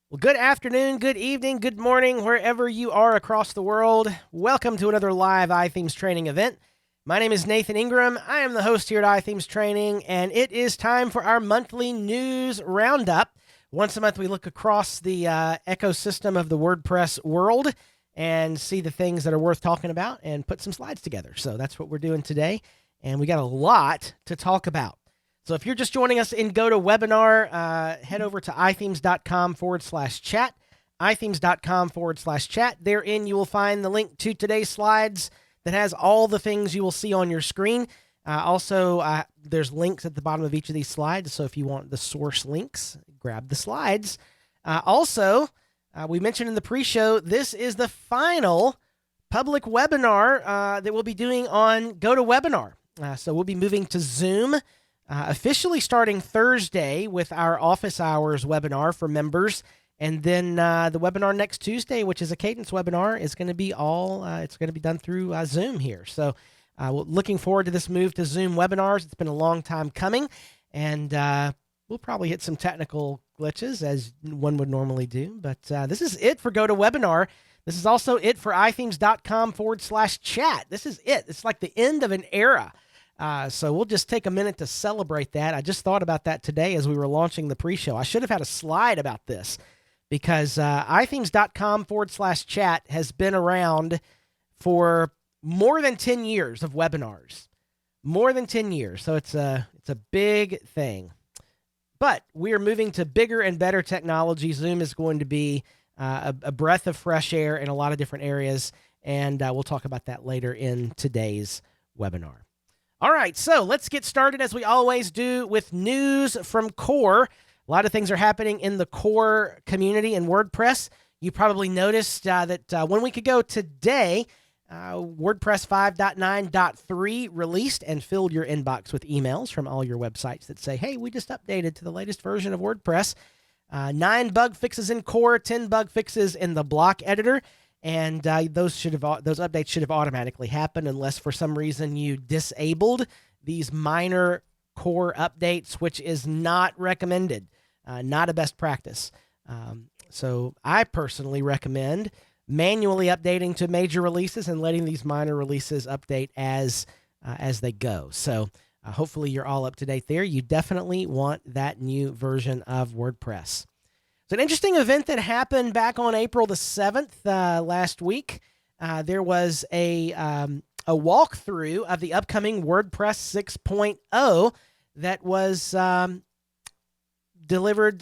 Well, good afternoon, good evening, good morning, wherever you are across the world. Welcome to another live iThemes training event. My name is Nathan Ingram. I am the host here at iThemes Training, and it is time for our monthly news roundup. Once a month, we look across the ecosystem of the WordPress world and see the things that are worth talking about and put some slides together. So that's what we're doing today, and we got a lot to talk about. So if you're just joining us in GoToWebinar, head over to iThemes.com/chat, iThemes.com/chat. Therein, you will find the link to today's slides that has all the things you will see on your screen. Also, there's links at the bottom of each of these slides. So if you want the source links, grab the slides. We mentioned in the pre-show, this is the final public webinar that we'll be doing on GoToWebinar. So we'll be moving to Zoom. Officially starting Thursday with our office hours webinar for members. And then the webinar next Tuesday, which is a cadence webinar, is going to be it's going to be done through Zoom here. So looking forward to this move to Zoom webinars. It's been a long time coming, and we'll probably hit some technical glitches as one would normally do. But this is it for GoToWebinar. This is also it for iThemes.com/chat. This is it. It's like the end of an era. So we'll just take a minute to celebrate that. I just thought about that today as we were launching the pre-show. I should have had a slide about this because iThemes.com/chat has been around for more than 10 years of webinars. More than 10 years. So it's a big thing. But we are moving to bigger and better technology. Zoom is going to be a breath of fresh air in a lot of different areas. And we'll talk about that later in today's webinar. All right, so let's get started as we always do with news from Core. A lot of things are happening in the Core community in WordPress. You probably noticed that 1 week ago today, WordPress 5.9.3 released and filled your inbox with emails from all your websites that say, hey, we just updated to the latest version of WordPress. 9 bug fixes in Core, 10 bug fixes in the block editor. And those updates should have automatically happened unless for some reason you disabled these minor core updates, which is not recommended, not a best practice. So I personally recommend manually updating to major releases and letting these minor releases update as they go. So hopefully you're all up to date there. You definitely want that new version of WordPress. It's an interesting event that happened back on April the 7th last week. There was a walkthrough of the upcoming WordPress 6.0 that was delivered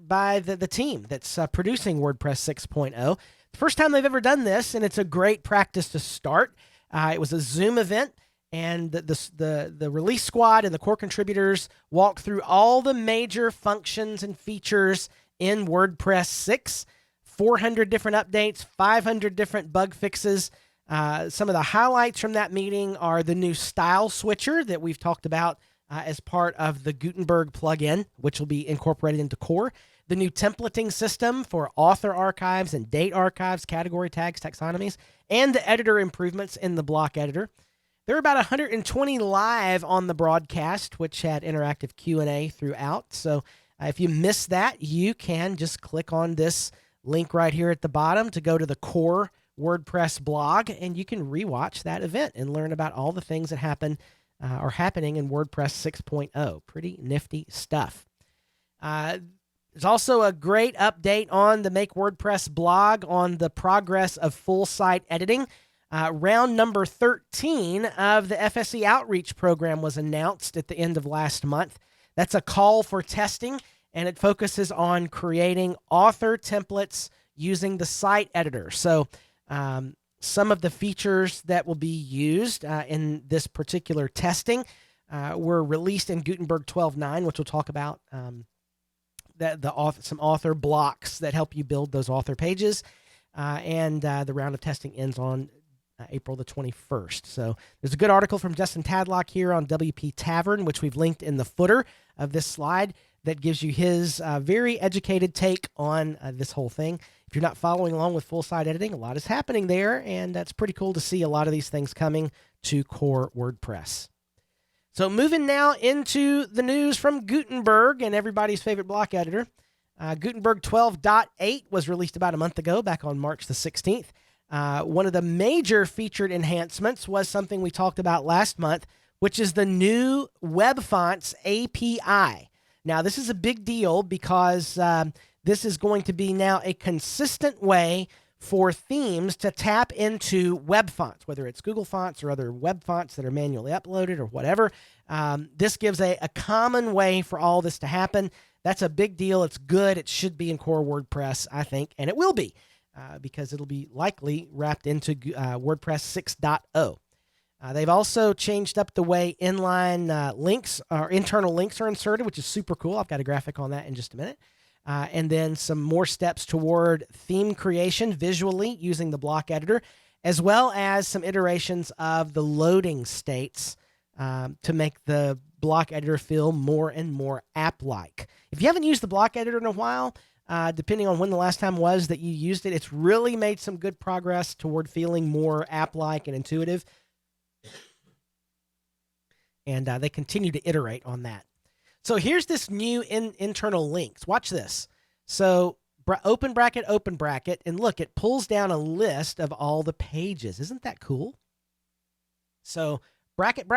by the team that's producing WordPress 6.0. The first time they've ever done this, and it's a great practice to start. It was a Zoom event, and the release squad and the core contributors walked through all the major functions and features in WordPress 6, 400 different updates, 500 different bug fixes. Some of the highlights from that meeting are the new style switcher that we've talked about as part of the Gutenberg plugin, which will be incorporated into Core, the new templating system for author archives and date archives, category tags, taxonomies, and the editor improvements in the block editor. There were about 120 live on the broadcast, which had interactive Q&A throughout. So if you missed that, you can just click on this link right here at the bottom to go to the Core WordPress blog, and you can rewatch that event and learn about all the things that are happening in WordPress 6.0. Pretty nifty stuff. There's also a great update on the Make WordPress blog on the progress of full site editing. Round number 13 of the FSE Outreach program was announced at the end of last month. That's a call for testing, and it focuses on creating author templates using the site editor. So some of the features that will be used in this particular testing were released in Gutenberg 12.9, which we'll talk about, some author blocks that help you build those author pages. And the round of testing ends on April the 21st. So there's a good article from Justin Tadlock here on WP Tavern, which we've linked in the footer of this slide, that gives you his very educated take on this whole thing. If you're not following along with full site editing, a lot is happening there, and that's pretty cool to see a lot of these things coming to core WordPress. So moving now into the news from Gutenberg and everybody's favorite block editor. Gutenberg 12.8 was released about a month ago, back on March the 16th. One of the major featured enhancements was something we talked about last month, which is the new Web Fonts API. Now, this is a big deal because this is going to be now a consistent way for themes to tap into web fonts, whether it's Google Fonts or other web fonts that are manually uploaded or whatever. This gives a common way for all this to happen. That's a big deal. It's good. It should be in core WordPress, I think, and it will be because it'll be likely wrapped into WordPress 6.0. They've also changed up the way inline links or internal links are inserted, which is super cool. I've got a graphic on that in just a minute. And then some more steps toward theme creation visually using the block editor, as well as some iterations of the loading states to make the block editor feel more and more app-like. If you haven't used the block editor in a while, depending on when the last time was that you used it, it's really made some good progress toward feeling more app-like and intuitive. And they continue to iterate on that. So here's this new internal links. Watch this. So open bracket, and look, it pulls down a list of all the pages. Isn't that cool? So bracket,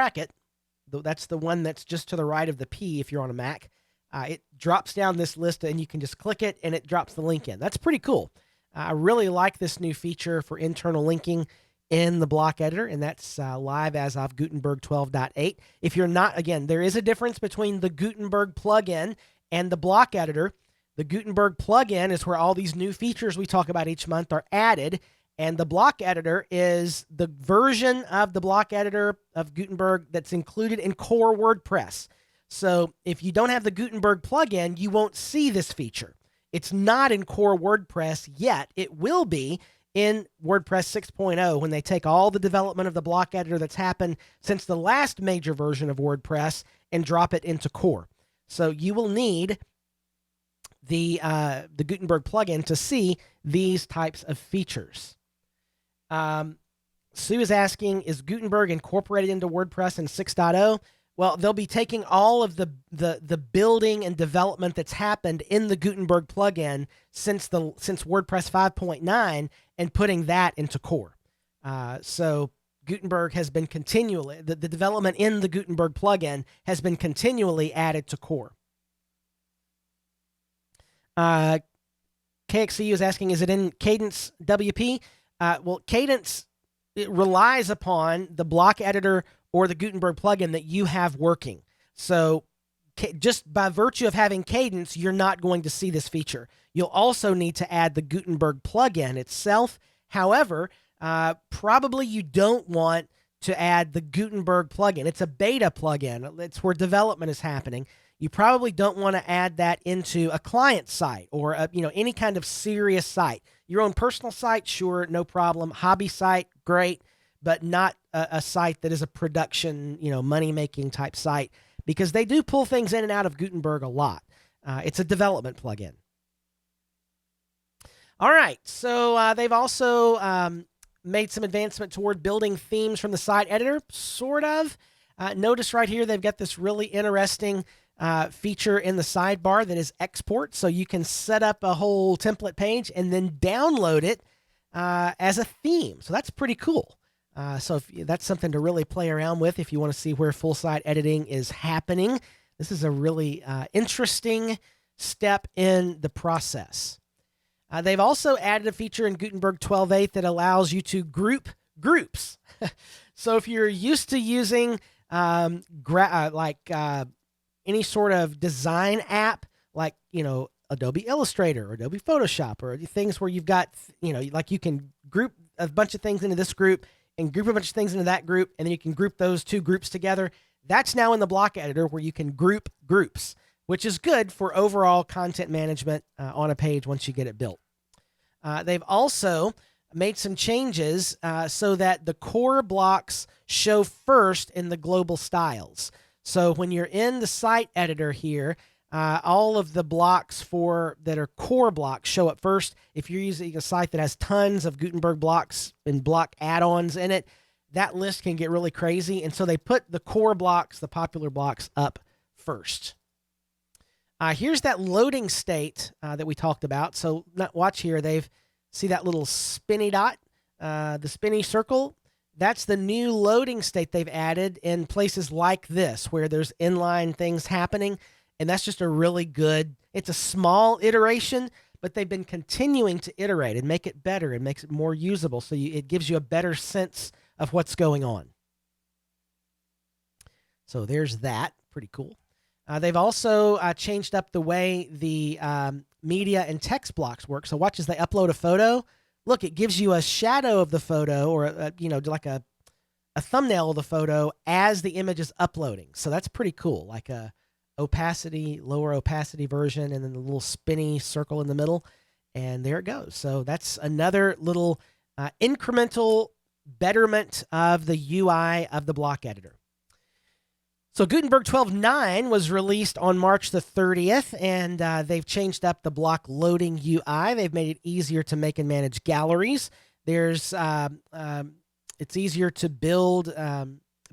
that's the one that's just to the right of the P if you're on a Mac. It drops down this list and you can just click it and it drops the link in. That's pretty cool. I really like this new feature for internal linking in the block editor, and that's live as of Gutenberg 12.8. If you're not, again, there is a difference between the Gutenberg plugin and the block editor. The Gutenberg plugin is where all these new features we talk about each month are added, and the block editor is the version of the block editor of Gutenberg that's included in core WordPress. So if you don't have the Gutenberg plugin, you won't see this feature. It's not in core WordPress yet. It will be in WordPress 6.0 when they take all the development of the block editor that's happened since the last major version of WordPress and drop it into core. So you will need the Gutenberg plugin to see these types of features. Sue is asking, is Gutenberg incorporated into WordPress in 6.0? Well, they'll be taking all of the building and development that's happened in the Gutenberg plugin since WordPress 5.9 and putting that into core. So Gutenberg has been continually, the development in the Gutenberg plugin has been continually added to core. KXCU is asking, is it in Cadence WP? Well, Cadence, it relies upon the block editor or the Gutenberg plugin that you have working. So just by virtue of having Cadence, you're not going to see this feature. You'll also need to add the Gutenberg plugin itself. However, probably you don't want to add the Gutenberg plugin. It's a beta plugin. It's where development is happening. You probably don't want to add that into a client site or any kind of serious site. Your own personal site, sure, no problem. Hobby site, great, but not a site that is a production, money-making type site, because they do pull things in and out of Gutenberg a lot. It's a development plugin. All right, so they've also made some advancement toward building themes from the site editor, sort of. Notice right here they've got this really interesting feature in the sidebar that is export, so you can set up a whole template page and then download it as a theme. So that's pretty cool. So that's something to really play around with if you want to see where full site editing is happening. This is a really interesting step in the process. They've also added a feature in Gutenberg 12.8 that allows you to group groups. So if you're used to using any sort of design app, like, Adobe Illustrator or Adobe Photoshop, or things where you've got, like you can group a bunch of things into this group and group a bunch of things into that group, and then you can group those two groups together. That's now in the block editor where you can group groups, which is good for overall content management on a page once you get it built. They've also made some changes so that the core blocks show first in the global styles. So when you're in the site editor here, all of the blocks that are core blocks show up first. If you're using a site that has tons of Gutenberg blocks and block add-ons in it, that list can get really crazy. And so they put the core blocks, the popular blocks, up first. Here's that loading state that we talked about. So watch here. See that little spinny dot, the spinny circle. That's the new loading state they've added in places like this where there's inline things happening. And that's just a really good, it's a small iteration, but they've been continuing to iterate and make it better and makes it more usable. So it gives you a better sense of what's going on. So there's that. Pretty cool. They've also changed up the way the media and text blocks work. So watch as they upload a photo. Look, it gives you a shadow of the photo, or like a thumbnail of the photo as the image is uploading. So that's pretty cool, like a lower opacity version, and then the little spinny circle in the middle, and there it goes. So that's another little incremental betterment of the UI of the block editor. So Gutenberg 12.9 was released on March the 30th, and they've changed up the block loading UI. They've made it easier to make and manage galleries. It's easier to build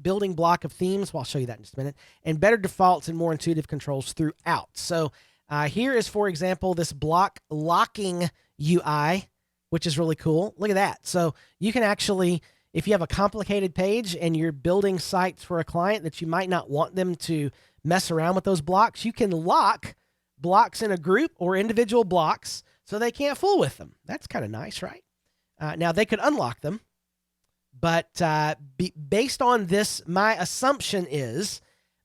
building block of themes. Well, I'll show you that in just a minute. And better defaults and more intuitive controls throughout. So here is, for example, this block locking UI, which is really cool. Look at that. So you can actually, if you have a complicated page and you're building sites for a client that you might not want them to mess around with those blocks, you can lock blocks in a group or individual blocks so they can't fool with them. That's kind of nice, right? Now, they could unlock them, but based on this, my assumption is,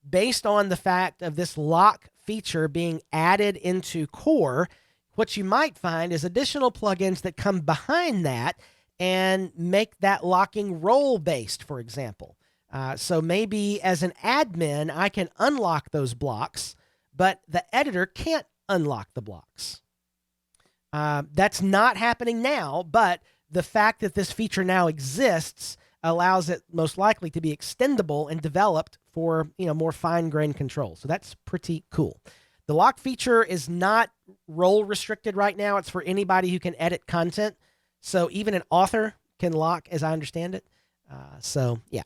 based on the fact of this lock feature being added into Core, what you might find is additional plugins that come behind that and make that locking role-based, for example. So maybe as an admin, I can unlock those blocks, but the editor can't unlock the blocks. That's not happening now, but the fact that this feature now exists allows it most likely to be extendable and developed for more fine-grained control. So that's pretty cool. The lock feature is not role restricted right now. It's for anybody who can edit content. So even an author can lock, as I understand it. So yeah,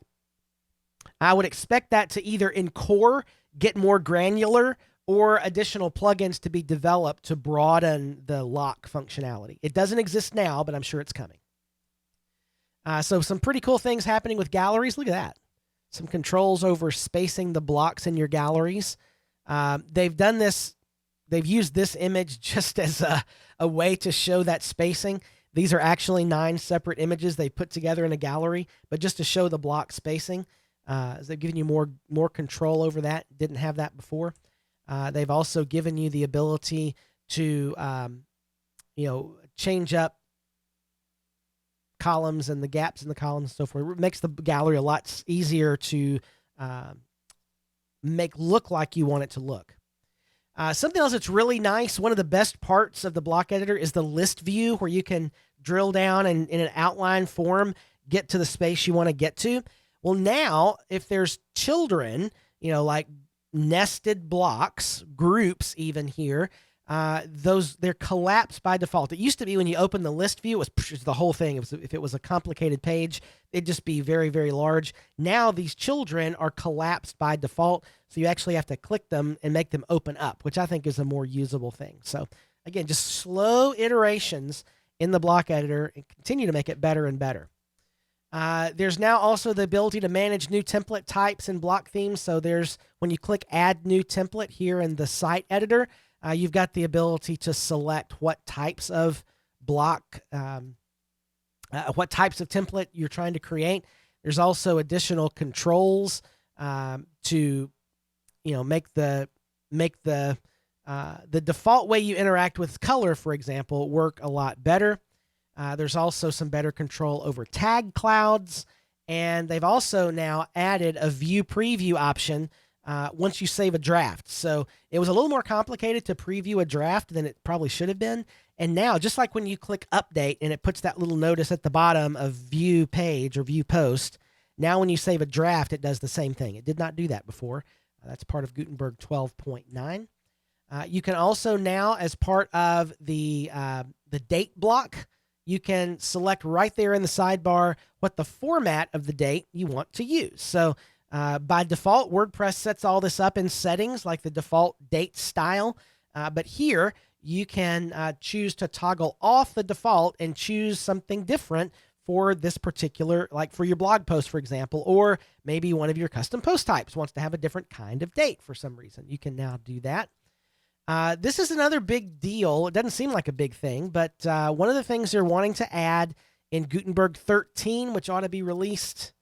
I would expect that to either in Core get more granular or additional plugins to be developed to broaden the lock functionality. It doesn't exist now, but I'm sure it's coming. So some pretty cool things happening with galleries. Look at that. Some controls over spacing the blocks in your galleries. They've done this. They've used this image just as a way to show that spacing. These are actually 9 separate images they put together in a gallery, but just to show the block spacing. They've given you more control over that. Didn't have that before. They've also given you the ability to, change up columns and the gaps in the columns and so forth. It makes the gallery a lot easier to make look like you want it to look. Something else that's really nice, one of the best parts of the block editor is the list view, where you can drill down and in an outline form get to the space you want to get to. Well, now, if there's children, like nested blocks, groups even here, they're collapsed by default. It used to be when you open the list view, it was the whole thing. If it was a complicated page, it'd just be very, very large. Now these children are collapsed by default, so you actually have to click them and make them open up, which I think is a more usable thing. So again, just slow iterations in the block editor and continue to make it better and better. There's now also the ability to manage new template types in block themes. So when you click Add New Template here in the site editor, you've got the ability to select what types of block, what types of template you're trying to create. There's also additional controls to, make the default way you interact with color, for example, work a lot better. There's also some better control over tag clouds, and they've also now added a view preview option once you save a draft. So it was a little more complicated to preview a draft than it probably should have been. And now, just like when you click update and it puts that little notice at the bottom of view page or view post, now when you save a draft, it does the same thing. It did not do that before. That's part of Gutenberg 12.9. You can also now, as part of the date block, you can select right there in the sidebar what the format of the date you want to use. So By default, WordPress sets all this up in settings like the default date style. But here you can choose to toggle off the default and choose something different for this particular, like for your blog post, for example, or maybe one of your custom post types wants to have a different kind of date for some reason. You can now do that. This is another big deal. It doesn't seem like a big thing, but one of the things they're wanting to add in Gutenberg 13, which ought to be released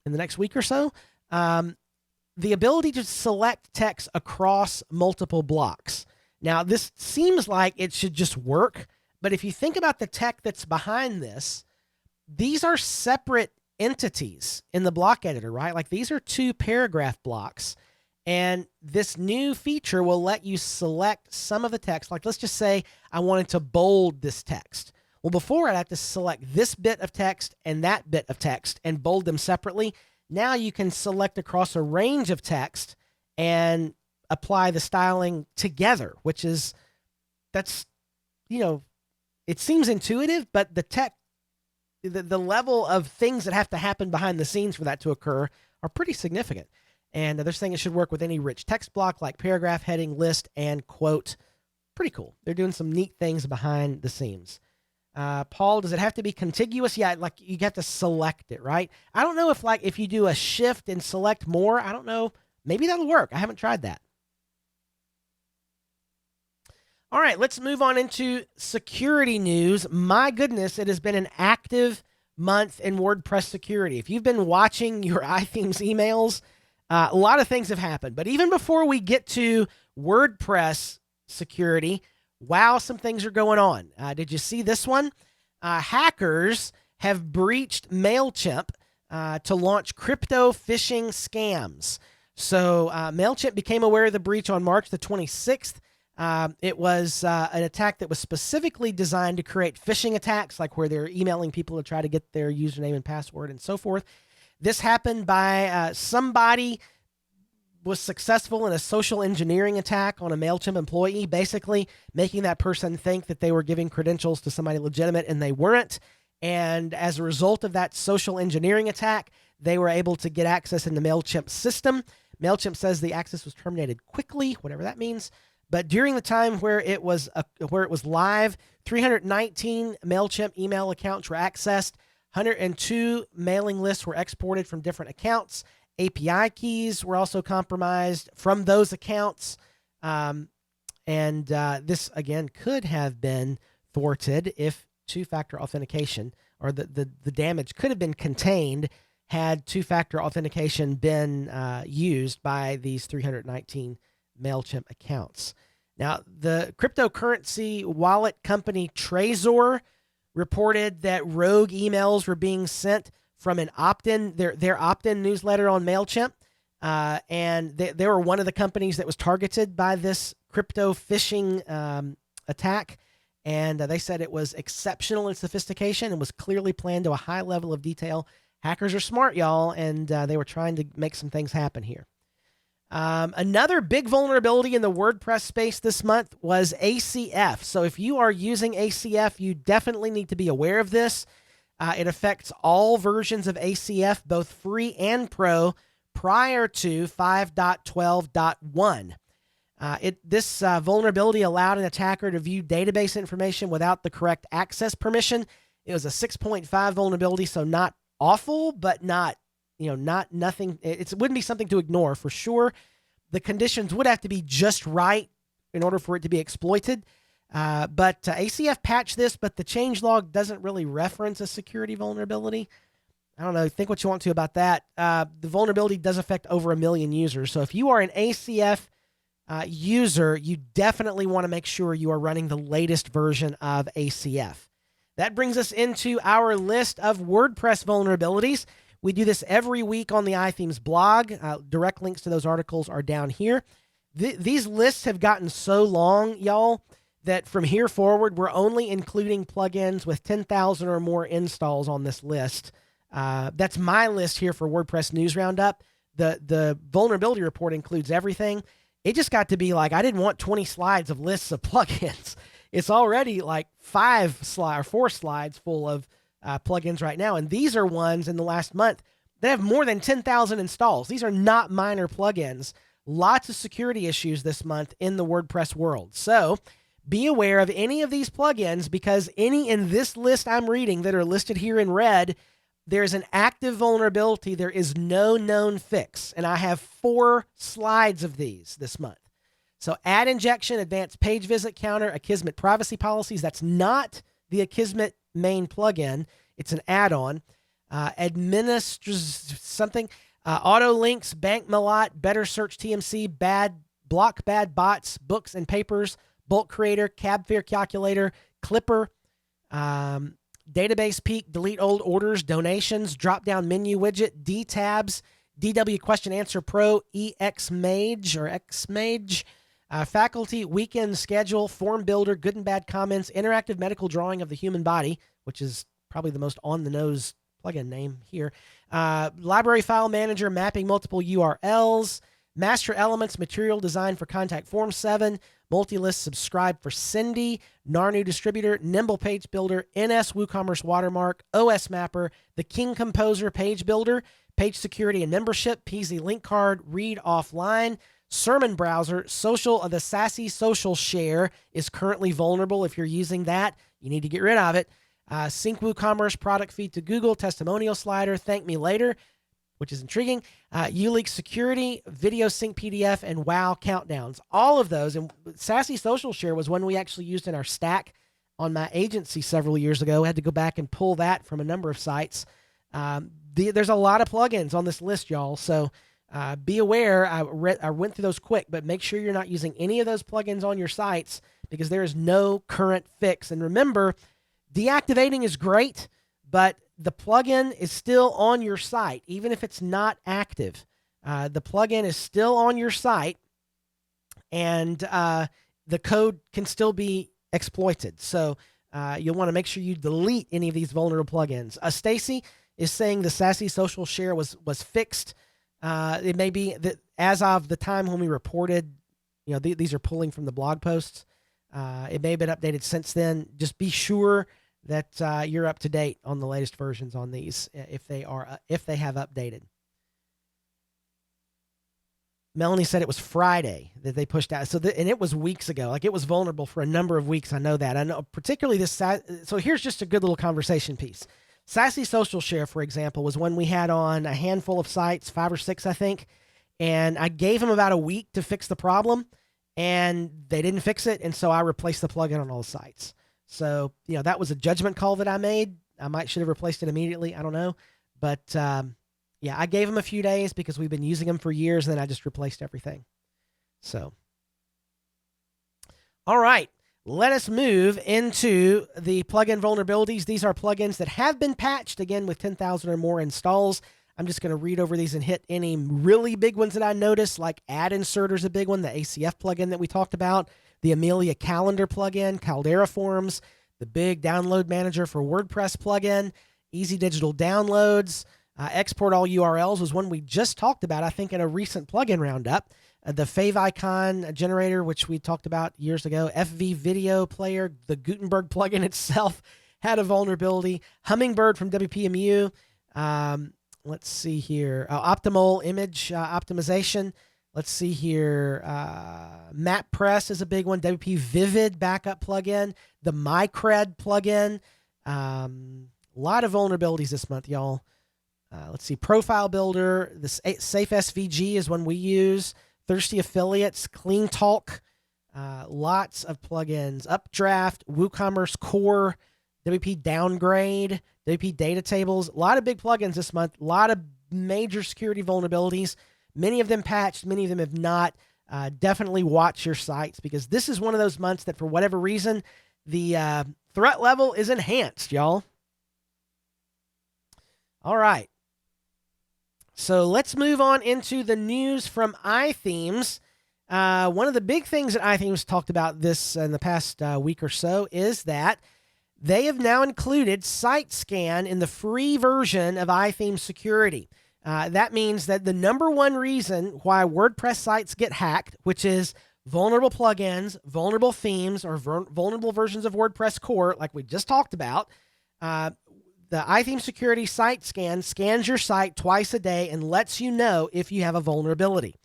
in the next week or so, the ability to select text across multiple blocks. Now, this seems like it should just work, but if you think about the tech that's behind this, these are separate entities in the block editor, right? Like these are two paragraph blocks. And this new feature will let you select some of the text. Like let's just say I wanted to bold this text. Well, before I'd have to select this bit of text and that bit of text and bold them separately. Now you can select across a range of text and apply the styling together, which is, that's, you know, it seems intuitive, but the tech, the level of things that have to happen behind the scenes for that to occur are pretty significant. And they're saying it should work with any rich text block like paragraph, heading, list, and quote. Pretty cool. They're doing some neat things behind the scenes. Paul, does it have to be contiguous? Yeah, like you get to select it, right? I don't know if you do a shift and select more, I don't know. Maybe that'll work. I haven't tried that. All right, let's move on into security news. My goodness, it has been an active month in WordPress security. If you've been watching your iThemes emails, a lot of things have happened. But even before we get to WordPress security, wow, some things are going on. Did you see this one? Hackers have breached Mailchimp to launch crypto phishing scams. So Mailchimp became aware of the breach on March the 26th. It was an attack that was specifically designed to create phishing attacks, like where they're emailing people to try to get their username and password and so forth. This happened by somebody was successful in a social engineering attack on a Mailchimp employee, basically making that person think that they were giving credentials to somebody legitimate and they weren't. And as a result of that social engineering attack, they were able to get access in the Mailchimp system. Mailchimp says the access was terminated quickly, whatever that means. But during the time where it was live, 319 Mailchimp email accounts were accessed. 102 mailing lists were exported from different accounts. API keys were also compromised from those accounts. This, again, could have been thwarted if two-factor authentication, or the damage could have been contained had two-factor authentication been used by these 319 Mailchimp accounts. Now, the cryptocurrency wallet company Trezor reported that rogue emails were being sent from an opt-in, their opt-in newsletter on Mailchimp, and they were one of the companies that was targeted by this crypto phishing attack. And they said it was exceptional in sophistication and was clearly planned to a high level of detail. Hackers are smart, y'all, and they were trying to make some things happen here. Another big vulnerability in the WordPress space this month was ACF. So if you are using ACF, you definitely need to be aware of this. It affects all versions of ACF, both free and pro, prior to 5.12.1. This vulnerability allowed an attacker to view database information without the correct access permission. It was a 6.5 vulnerability, so not awful, but not nothing. It wouldn't be something to ignore for sure. The conditions would have to be just right in order for it to be exploited. But ACF patched this, but the changelog doesn't really reference a security vulnerability. I don't know. Think what you want to about that. The vulnerability does affect over 1 million users. So if you are an ACF user, you definitely want to make sure you are running the latest version of ACF. That brings us into our list of WordPress vulnerabilities. We do this every week on the iThemes blog. Direct links to those articles are down here. These lists have gotten so long, y'all, that from here forward, we're only including plugins with 10,000 or more installs on this list. That's my list here for WordPress News Roundup. The vulnerability report includes everything. It just got to be like, I didn't want 20 slides of lists of plugins. It's already like 4 slides full of plugins right now. And these are ones in the last month that have more than 10,000 installs. These are not minor plugins. Lots of security issues this month in the WordPress world. So be aware of any of these plugins, because any in this list I'm reading that are listed here in red, there's an active vulnerability. There is no known fix. And I have 4 slides of these this month. So ad injection, advanced page visit counter, Akismet privacy policies. That's not the Akismet main plugin. It's an add-on. Something. Auto links, bank malot, better search TMC, block bad bots, books and papers, bulk creator, cab fare calculator, clipper, database peak, delete old orders, donations, drop down menu widget, D tabs, DW question answer pro, EXMage or XMage, faculty, weekend schedule, form builder, good and bad comments, interactive medical drawing of the human body, which is probably the most on the nose plugin name here. Library file manager, mapping multiple URLs, master elements, material design for contact form 7, multi-list subscribe for Cindy, Narnu distributor, Nimble page builder, NS WooCommerce watermark, OS mapper, the King composer page builder, page security and membership, PZ link card, read offline, sermon browser, the Sassy social share is currently vulnerable. If you're using that, you need to get rid of it. Sync WooCommerce product feed to Google, testimonial slider, thank me later, which is intriguing. uLeaks security, video sync PDF, and WoW countdowns. All of those. And Sassy social share was one we actually used in our stack on my agency several years ago. I had to go back and pull that from a number of sites. There's a lot of plugins on this list, y'all. So be aware. I went through those quick, but make sure you're not using any of those plugins on your sites, because there is no current fix. And remember, deactivating is great, but the plugin is still on your site, even if it's not active. The plugin is still on your site, and the code can still be exploited. So you'll want to make sure you delete any of these vulnerable plugins. Stacy is saying the Sassy social share was fixed. It may be that as of the time when we reported, these are pulling from the blog posts. It may have been updated since then. Just be sure that you're up to date on the latest versions on these, if they have updated. Melanie said it was Friday that they pushed out. And it was weeks ago. Like, it was vulnerable for a number of weeks. I know that. I know particularly this. So here's just a good little conversation piece. Sassy social share, for example, was one we had on a handful of sites, 5 or 6, I think. And I gave them about a week to fix the problem, and they didn't fix it. And so I replaced the plugin on all the sites. So, that was a judgment call that I made. I should have replaced it immediately. I don't know. But, I gave them a few days because we've been using them for years, and then I just replaced everything. So, all right. Let us move into the plugin vulnerabilities. These are plugins that have been patched, again, with 10,000 or more installs. I'm just going to read over these and hit any really big ones that I noticed, like Ad Inserter is a big one, the ACF plugin that we talked about, the Amelia Calendar plugin, Caldera Forms, the big Download Manager for WordPress plugin, Easy Digital Downloads, Export All URLs was one we just talked about, I think, in a recent plugin roundup. The favicon generator, which we talked about years ago, FV video player, the Gutenberg plugin itself had a vulnerability. Hummingbird from WPMU. Let's see here. Optimal image optimization. Let's see here. MapPress is a big one. WP Vivid backup plugin. The MyCred plugin. A lot of vulnerabilities this month, y'all. Let's see. Profile Builder. The Safe SVG is one we use. Thirsty Affiliates, Clean Talk, lots of plugins, Updraft, WooCommerce Core, WP Downgrade, WP Data Tables, a lot of big plugins this month, a lot of major security vulnerabilities, many of them patched, many of them have not. Definitely watch your sites, because this is one of those months that for whatever reason, the threat level is enhanced, y'all. All right. So let's move on into the news from iThemes. One of the big things that iThemes talked about this in the past week or so is that they have now included Site Scan in the free version of iThemes security. That means that the number one reason why WordPress sites get hacked, which is vulnerable plugins, vulnerable themes, or vulnerable versions of WordPress core, like we just talked about, the iThemes Security Site Scan scans your site twice a day and lets you know if you have a vulnerability.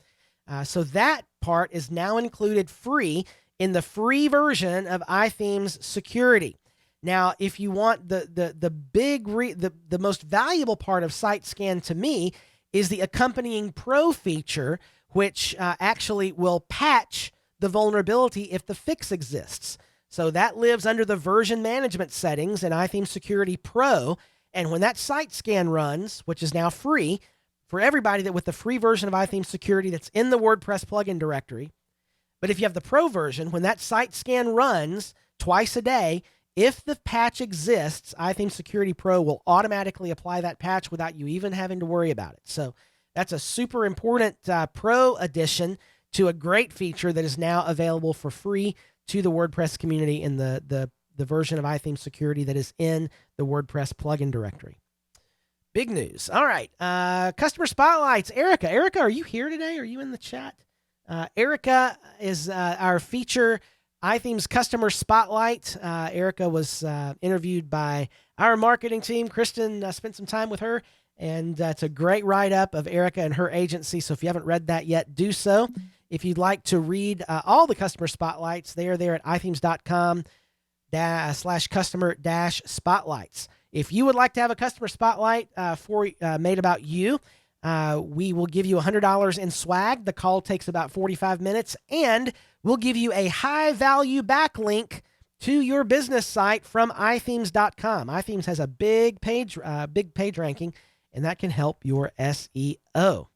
So that part is now included free in the free version of iThemes Security. Now, if you want the most valuable part of Site Scan to me is the accompanying Pro feature, which actually will patch the vulnerability if the fix exists. So that lives under the version management settings in iThemes Security Pro. And when that Site Scan runs, which is now free for everybody that with the free version of iThemes Security that's in the WordPress plugin directory. But if you have the Pro version, when that Site Scan runs twice a day, if the patch exists, iThemes Security Pro will automatically apply that patch without you even having to worry about it. So that's a super important Pro addition to a great feature that is now available for free to the WordPress community in the version of iThemes Security that is in the WordPress plugin directory. Big news. All right. Customer spotlights. Erica. Erica, are you here today? Are you in the chat? Erica is our feature iThemes customer spotlight. Erica was interviewed by our marketing team. Kristen spent some time with her, and it's a great write-up of Erica and her agency. So if you haven't read that yet, do so. If you'd like to read all the customer spotlights, they are there at iThemes.com/customer-spotlights. If you would like to have a customer spotlight made about you, we will give you $100 in swag. The call takes about 45 minutes, and we'll give you a high-value backlink to your business site from iThemes.com. iThemes has a big page ranking, and that can help your SEO.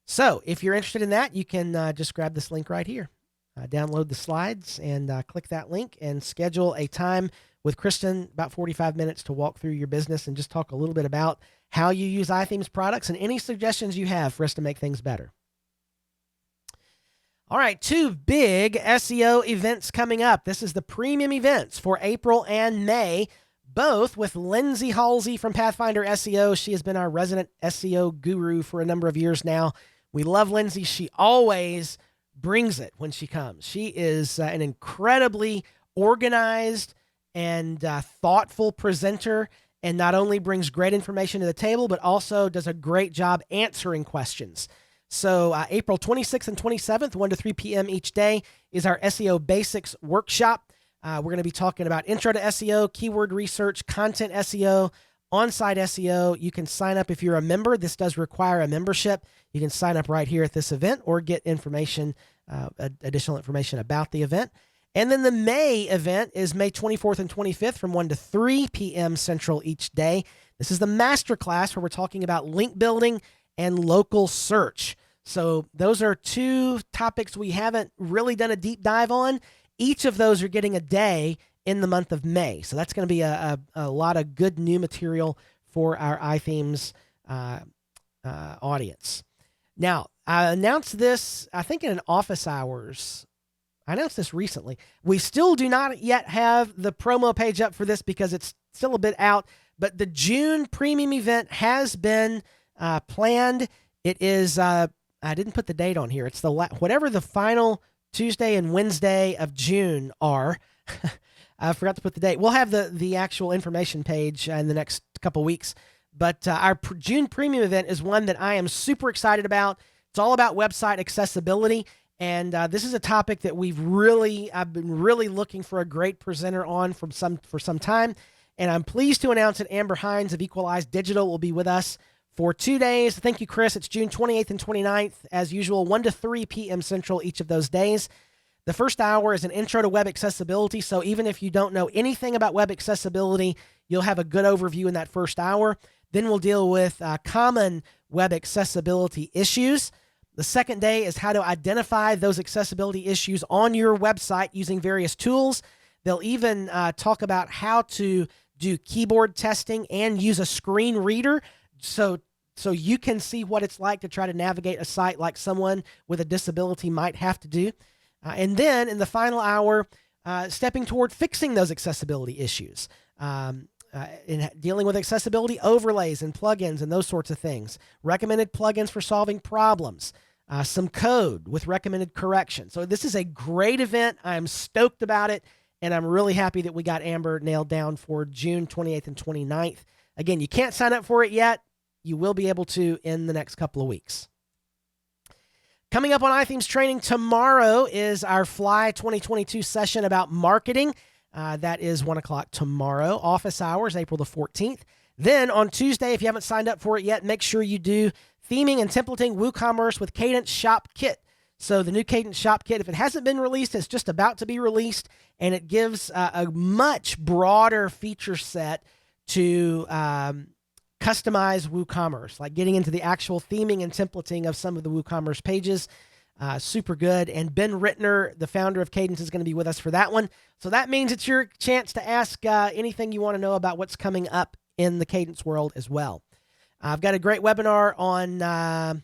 So if you're interested in that, you can just grab this link right here. Download the slides and click that link and schedule a time with Kristen, about 45 minutes, to walk through your business and just talk a little bit about how you use iThemes products and any suggestions you have for us to make things better. All right, 2 big SEO events coming up. This is the premium events for April and May, both with Lindsay Halsey from Pathfinder SEO. She has been our resident SEO guru for a number of years now. We love Lindsay. She always brings it when she comes. She is an incredibly organized and thoughtful presenter, and not only brings great information to the table, but also does a great job answering questions. So April 26th and 27th, 1 to 3 p.m. each day, is our SEO Basics Workshop. We're going to be talking about intro to SEO, keyword research, content SEO, on-site SEO. You can sign up if you're a member. This does require a membership. You can sign up right here at this event or get information, additional information about the event. And then the May event is May 24th and 25th from 1 to 3 p.m. Central each day. This is the masterclass where we're talking about link building and local search. So those are 2 topics we haven't really done a deep dive on. Each of those are getting a day in the month of May. So that's going to be a lot of good new material for our iThemes audience. Now, I announced this, I think, in an office hours. I announced this recently. We still do not yet have the promo page up for this because it's still a bit out, but the June premium event has been planned. It is, I didn't put the date on here. It's whatever the final Tuesday and Wednesday of June are. I forgot to put the date. We'll have the actual information page in the next couple weeks. But our June premium event is one that I am super excited about. It's all about website accessibility. And this is a topic that I've been really looking for a great presenter on for some time. And I'm pleased to announce that Amber Hines of Equalized Digital will be with us for 2 days. Thank you, Chris. It's June 28th and 29th, as usual, 1 to 3 p.m. Central each of those days. The first hour is an intro to web accessibility. So even if you don't know anything about web accessibility, you'll have a good overview in that first hour. Then we'll deal with common web accessibility issues. The second day is how to identify those accessibility issues on your website using various tools. They'll even talk about how to do keyboard testing and use a screen reader so you can see what it's like to try to navigate a site like someone with a disability might have to do. And then in the final hour, stepping toward fixing those accessibility issues. In dealing with accessibility overlays and plugins and those sorts of things. Recommended plugins for solving problems. Some code with recommended corrections. So this is a great event. I'm stoked about it. And I'm really happy that we got Amber nailed down for June 28th and 29th. Again, you can't sign up for it yet. You will be able to in the next couple of weeks. Coming up on iThemes training tomorrow is our Fly 2022 session about marketing. That is 1 o'clock tomorrow. Office hours, April the 14th. Then on Tuesday, if you haven't signed up for it yet, make sure you do theming and templating WooCommerce with Cadence Shop Kit. So the new Cadence Shop Kit, if it hasn't been released, it's just about to be released, and it gives a much broader feature set to customize WooCommerce, like getting into the actual theming and templating of some of the WooCommerce pages. Super good. And Ben Rittner, the founder of Cadence, is going to be with us for that one. So that means it's your chance to ask anything you want to know about what's coming up in the Cadence world as well. I've got a great webinar on,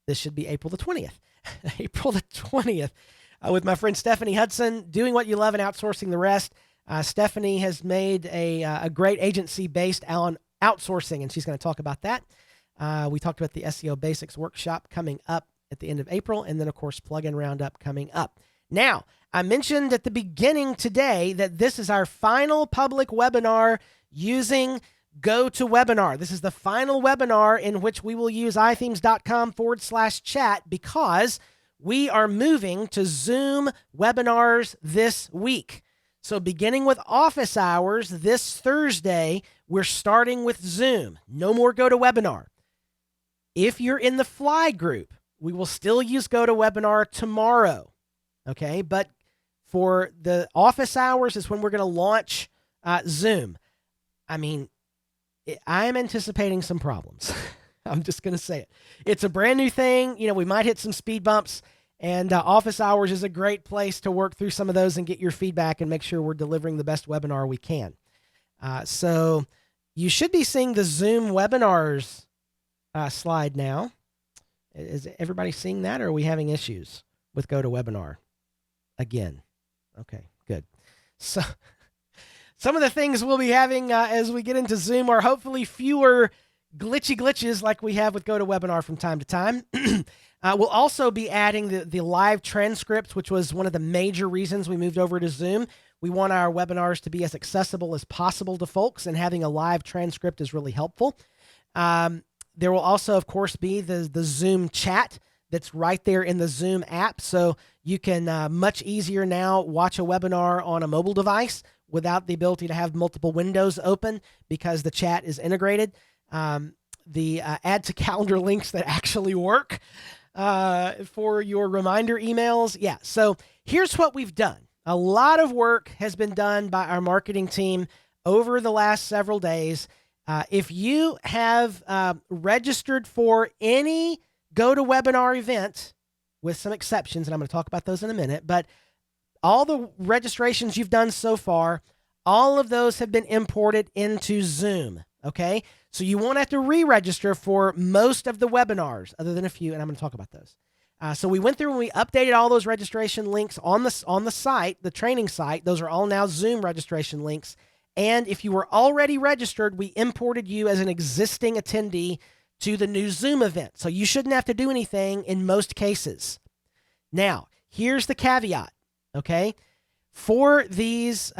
this should be April the 20th. April the 20th with my friend Stephanie Hudson, Doing What You Love and Outsourcing the Rest. Stephanie has made a great agency based on outsourcing, and she's going to talk about that. We talked about the SEO Basics workshop coming up at the end of April, and then, of course, Plugin Roundup coming up. Now, I mentioned at the beginning today that this is our final public webinar using GoToWebinar. This is the final webinar in which we will use iThemes.com/chat because we are moving to Zoom webinars this week. So beginning with office hours this Thursday, we're starting with Zoom. No more GoToWebinar. If you're in the Fly group, we will still use GoToWebinar tomorrow. Okay, but for the office hours is when we're going to launch Zoom. I mean, I am anticipating some problems. I'm just going to say it. It's a brand new thing. You know, we might hit some speed bumps, and office hours is a great place to work through some of those and get your feedback and make sure we're delivering the best webinar we can. So you should be seeing the Zoom webinars slide now. Is everybody seeing that, or are we having issues with GoToWebinar again? Okay, good. So some of the things we'll be having as we get into Zoom are hopefully fewer glitches like we have with GoToWebinar from time to time. We'll also be adding the live transcripts, which was one of the major reasons we moved over to Zoom. We want our webinars to be as accessible as possible to folks, and having a live transcript is really helpful. There will also, of course, be the Zoom chat that's right there in the Zoom app. So you can much easier now watch a webinar on a mobile device without the ability to have multiple windows open because the chat is integrated. The add to calendar links that actually work for your reminder emails. Yeah, so here's what we've done. A lot of work has been done by our marketing team over the last several days. If you have registered for any GoToWebinar event, with some exceptions, and I'm going to talk about those in a minute, but all the registrations you've done so far, all of those have been imported into Zoom, okay? So you won't have to re-register for most of the webinars, other than a few, and I'm going to talk about those. So we went through and we updated all those registration links on the site, the training site. Those are all now Zoom registration links. And if you were already registered, we imported you as an existing attendee to the new Zoom event. So you shouldn't have to do anything in most cases. Now, here's the caveat, okay? For these,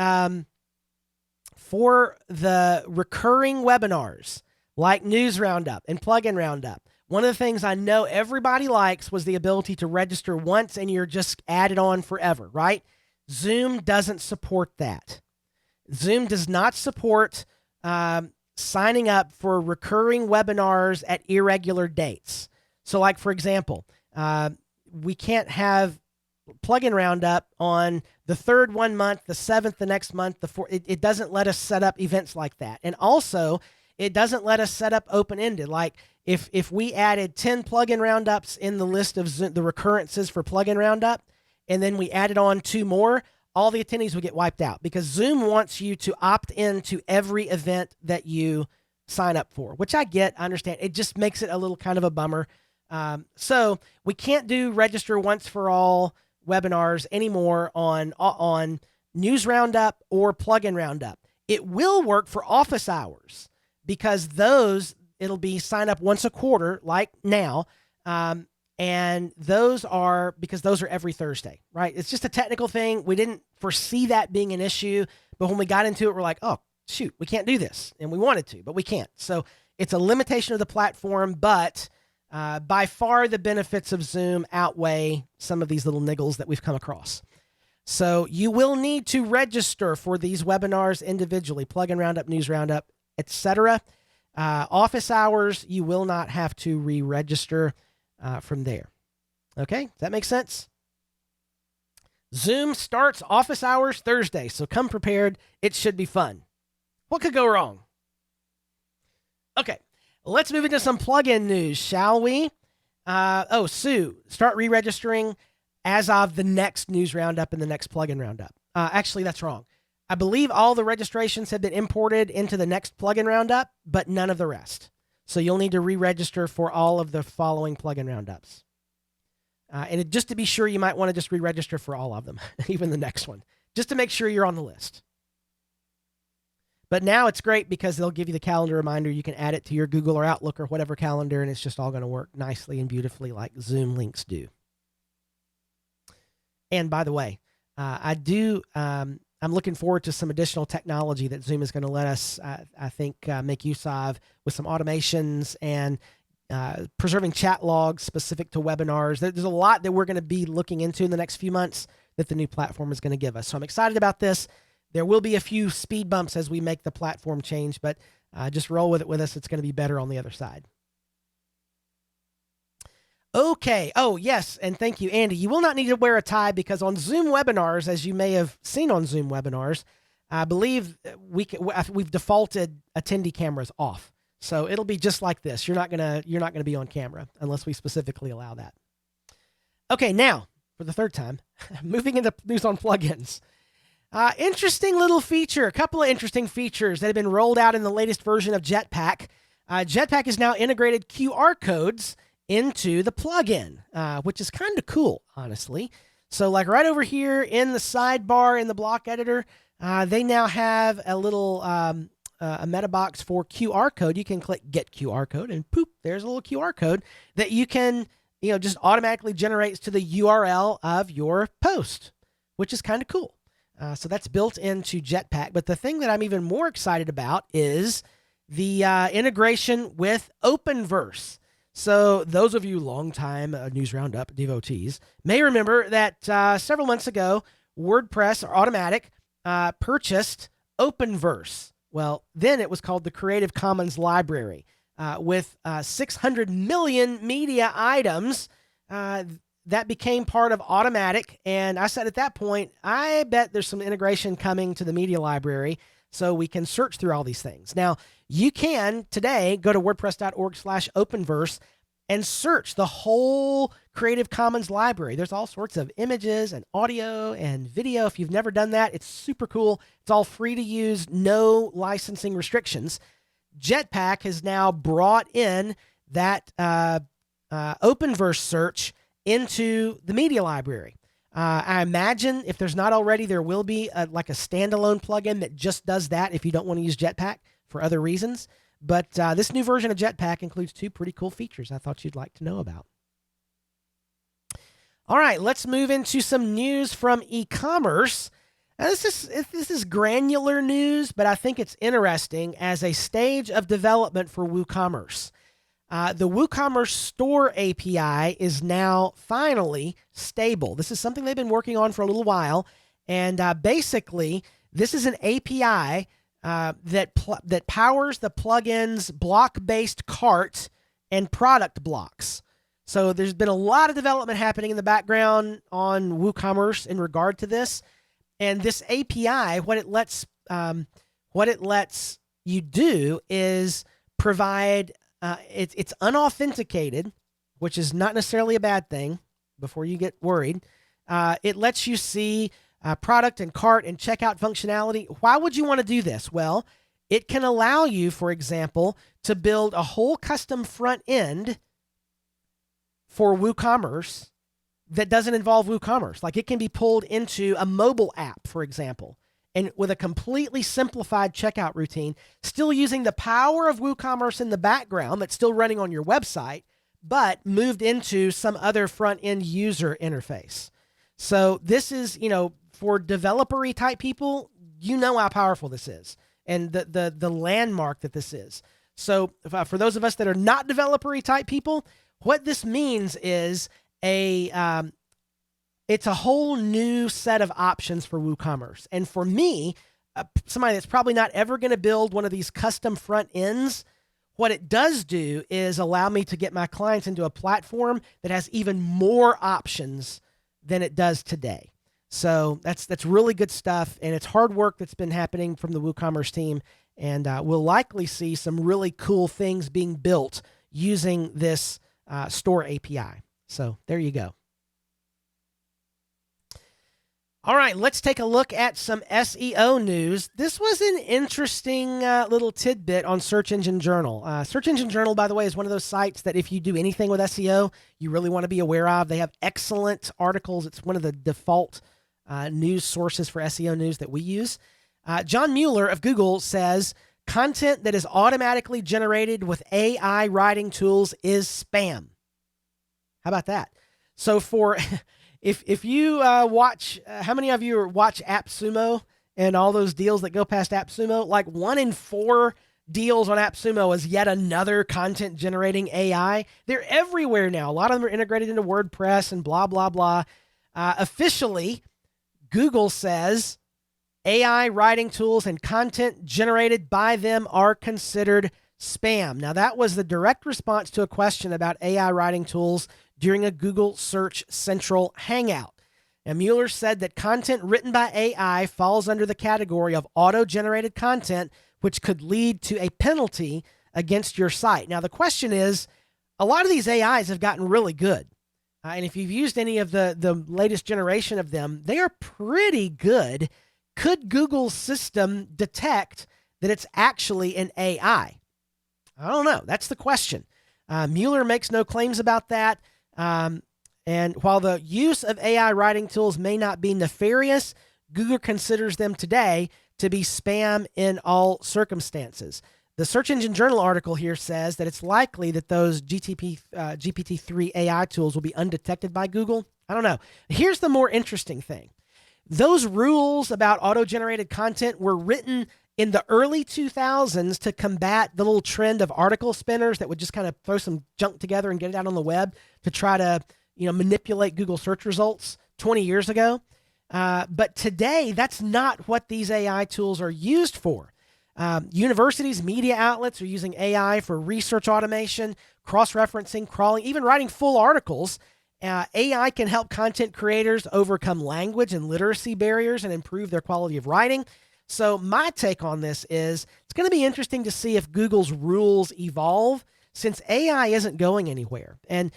for the recurring webinars like News Roundup and Plugin Roundup, one of the things I know everybody likes was the ability to register once and you're just added on forever, right? Zoom doesn't support that. Zoom does not support signing up for recurring webinars at irregular dates. So like, for example, we can't have Plugin Roundup on the 3rd one month, the 7th the next month, the 4th. It doesn't let us set up events like that. And also, it doesn't let us set up open-ended. Like if we added 10 Plugin Roundups in the list of Zoom, the recurrences for Plugin Roundup, and then we added on 2 more, all the attendees will get wiped out because Zoom wants you to opt into every event that you sign up for, which I get, I understand. It just makes it a little kind of a bummer. So we can't do register once for all webinars anymore on News Roundup or Plugin Roundup. It will work for office hours because those, it'll be sign up once a quarter like now. And those are because those are every Thursday, right? It's just a technical thing. We didn't foresee that being an issue, but when we got into it, we're like, oh, shoot, we can't do this. And we wanted to, but we can't. So it's a limitation of the platform, but by far the benefits of Zoom outweigh some of these little niggles that we've come across. So you will need to register for these webinars individually, Plugin Roundup, News Roundup, etc. Office hours, you will not have to re-register from there. Okay, does that make sense? Zoom starts office hours Thursday, so come prepared. It should be fun. What could go wrong? Okay, let's move into some plugin news, shall we? Sue, start re-registering as of the next News Roundup and the next Plugin Roundup. Actually, that's wrong. I believe all the registrations have been imported into the next Plugin Roundup, but none of the rest. So you'll need to re-register for all of the following Plugin Roundups. Just to be sure, you might want to just re-register for all of them, even the next one, just to make sure you're on the list. But now it's great because they'll give you the calendar reminder. You can add it to your Google or Outlook or whatever calendar, and it's just all going to work nicely and beautifully like Zoom links do. And by the way, I'm looking forward to some additional technology that Zoom is going to let us, I think, make use of with some automations and preserving chat logs specific to webinars. There's a lot that we're going to be looking into in the next few months that the new platform is going to give us. So I'm excited about this. There will be a few speed bumps as we make the platform change, but just roll with it with us. It's going to be better on the other side. Okay. Oh, yes. And thank you, Andy. You will not need to wear a tie because on Zoom webinars, as you may have seen on Zoom webinars, I believe we've defaulted attendee cameras off. So it'll be just like this. You're not gonna be on camera unless we specifically allow that. Okay. Now, for the third time, moving into news on plugins. Interesting little feature. A couple of interesting features that have been rolled out in the latest version of Jetpack. Jetpack has now integrated QR codes into the plugin, which is kind of cool, honestly. So like right over here in the sidebar in the block editor, they now have a little a meta box for QR code. You can click get QR code and poop, there's a little QR code that you can, just automatically generates to the URL of your post, which is kind of cool. So that's built into Jetpack. But the thing that I'm even more excited about is the integration with Openverse. So those of you longtime News Roundup devotees may remember that several months ago, WordPress or Automatic purchased Openverse. Well, then it was called the Creative Commons Library with 600 million media items that became part of Automatic. And I said at that point, I bet there's some integration coming to the media library so we can search through all these things. Now, you can today go to wordpress.org/openverse and search the whole Creative Commons library. There's all sorts of images and audio and video. If you've never done that, it's super cool. It's all free to use, no licensing restrictions. Jetpack has now brought in that Openverse search into the media library. I imagine if there's not already, there will be like a standalone plugin that just does that if you don't want to use Jetpack for other reasons. But this new version of Jetpack includes two pretty cool features I thought you'd like to know about. All right, let's move into some news from e-commerce. Now, this is granular news, but I think it's interesting as a stage of development for WooCommerce. The WooCommerce Store API is now finally stable. This is something they've been working on for a little while, and basically, this is an API that powers the plugin's block-based cart and product blocks. So there's been a lot of development happening in the background on WooCommerce in regard to this, and this API, what it lets you do is provide. It's unauthenticated, which is not necessarily a bad thing. Before you get worried, it lets you see product and cart and checkout functionality. Why would you want to do this? Well, it can allow you, for example, to build a whole custom front end for WooCommerce that doesn't involve WooCommerce. Like it can be pulled into a mobile app, for example, and with a completely simplified checkout routine, still using the power of WooCommerce in the background that's still running on your website, but moved into some other front-end user interface. So this is, for developer-y type people, how powerful this is and the landmark that this is. So for those of us that are not developer-y type people, what this means is it's a whole new set of options for WooCommerce. And for me, somebody that's probably not ever going to build one of these custom front ends, what it does do is allow me to get my clients into a platform that has even more options than it does today. So that's really good stuff, and it's hard work that's been happening from the WooCommerce team, and we'll likely see some really cool things being built using this store API. So there you go. All right, let's take a look at some SEO news. This was an interesting little tidbit on Search Engine Journal. Search Engine Journal, by the way, is one of those sites that if you do anything with SEO, you really want to be aware of. They have excellent articles. It's one of the default news sources for SEO news that we use. John Mueller of Google says, content that is automatically generated with AI writing tools is spam. How about that? So for... If you watch, how many of you watch AppSumo and all those deals that go past AppSumo? Like 1 in 4 deals on AppSumo is yet another content generating AI. They're everywhere now. A lot of them are integrated into WordPress and blah, blah, blah. Officially, Google says AI writing tools and content generated by them are considered spam. Now, that was the direct response to a question about AI writing tools during a Google Search Central Hangout. And Mueller said that content written by AI falls under the category of auto-generated content, which could lead to a penalty against your site. Now, the question is, a lot of these AIs have gotten really good. And if you've used any of the latest generation of them, they are pretty good. Could Google's system detect that it's actually an AI? I don't know. That's the question. Mueller makes no claims about that. And while the use of AI writing tools may not be nefarious, Google considers them today to be spam in all circumstances. The Search Engine Journal article here says that it's likely that those GPT-3 AI tools will be undetected by Google. I don't know. Here's the more interesting thing. Those rules about auto-generated content were written in the early 2000s to combat the little trend of article spinners that would just kind of throw some junk together and get it out on the web to try to, manipulate Google search results 20 years ago. But today, that's not what these AI tools are used for. Universities, media outlets are using AI for research automation, cross-referencing, crawling, even writing full articles. AI can help content creators overcome language and literacy barriers and improve their quality of writing. So my take on this is it's going to be interesting to see if Google's rules evolve since AI isn't going anywhere. And,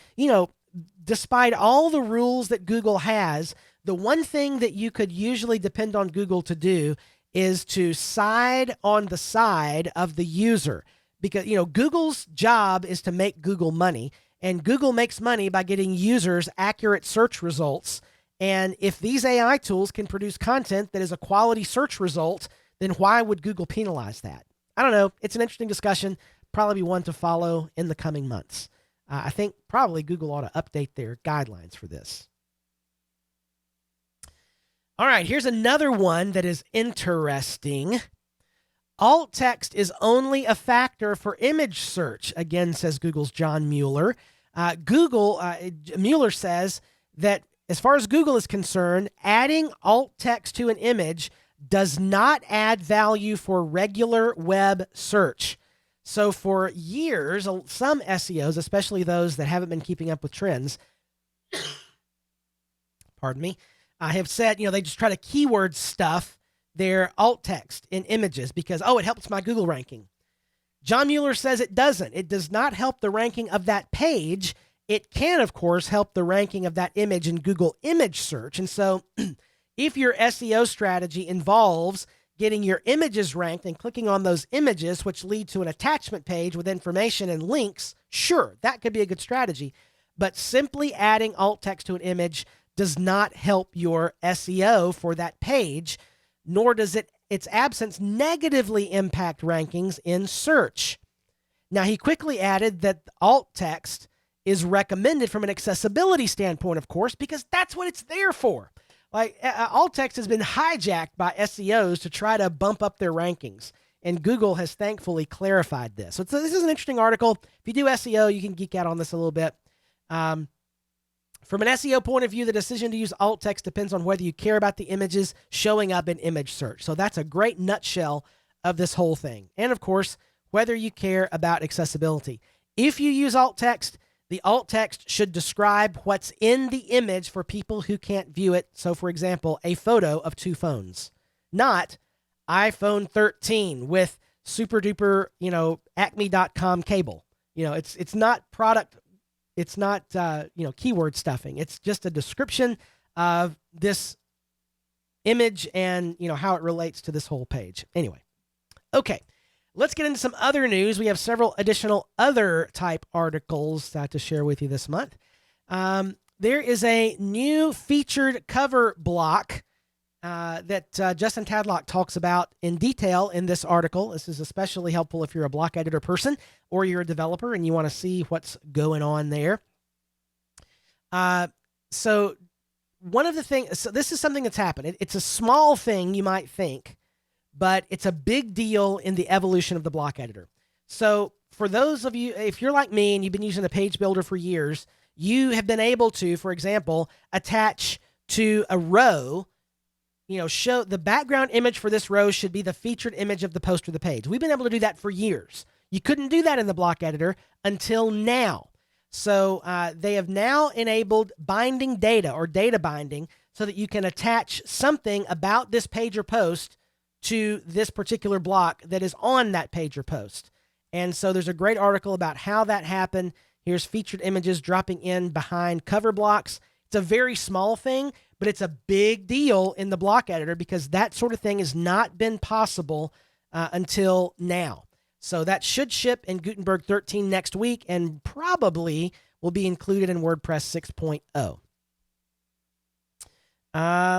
despite all the rules that Google has, the one thing that you could usually depend on Google to do is to side on the side of the user. Because, Google's job is to make Google money, and Google makes money by getting users accurate search results. And if these AI tools can produce content that is a quality search result, then why would Google penalize that? I don't know. It's an interesting discussion. Probably be one to follow in the coming months. I think probably Google ought to update their guidelines for this. All right, here's another one that is interesting. Alt text is only a factor for image search, again, says Google's John Mueller. Mueller says that as far as Google is concerned, adding alt text to an image does not add value for regular web search. So for years, some SEOs, especially those that haven't been keeping up with trends, pardon me, have said, they just try to keyword stuff their alt text in images because, it helps my Google ranking. John Mueller says it doesn't. It does not help the ranking of that page. It can, of course, help the ranking of that image in Google image search. And so if your SEO strategy involves getting your images ranked and clicking on those images, which lead to an attachment page with information and links, sure, that could be a good strategy. But simply adding alt text to an image does not help your SEO for that page, nor does its absence negatively impact rankings in search. Now, he quickly added that alt text is recommended from an accessibility standpoint, of course, because that's what it's there for. Like alt text has been hijacked by SEOs to try to bump up their rankings, and Google has thankfully clarified this. So this is an interesting article. If you do SEO, you can geek out on this a little bit. From an SEO point of view, the decision to use alt text depends on whether you care about the images showing up in image search. So that's a great nutshell of this whole thing. And of course, whether you care about accessibility. If you use alt text, the alt text should describe what's in the image for people who can't view it. So for example, a photo of two phones, not iPhone 13 with super duper, acme.com cable. It's not product. It's not, keyword stuffing. It's just a description of this image and, how it relates to this whole page. Anyway, okay, let's get into some other news. We have several additional other type articles to share with you this month. There is a new featured cover block that Justin Tadlock talks about in detail in this article. This is especially helpful if you're a block editor person or you're a developer and you want to see what's going on there. So one of the things, so this is something that's happened. It's a small thing, you might think, but it's a big deal in the evolution of the block editor. So for those of you, if you're like me and you've been using a page builder for years, you have been able to, for example, attach to a row, show the background image for this row should be the featured image of the post or the page. We've been able to do that for years. You couldn't do that in the block editor until now. So they have now enabled binding data or data binding so that you can attach something about this page or post to this particular block that is on that page or post. And so there's a great article about how that happened. Here's featured images dropping in behind cover blocks. It's a very small thing, but it's a big deal in the block editor because that sort of thing has not been possible until now. So that should ship in Gutenberg 13 next week and probably will be included in WordPress 6.0.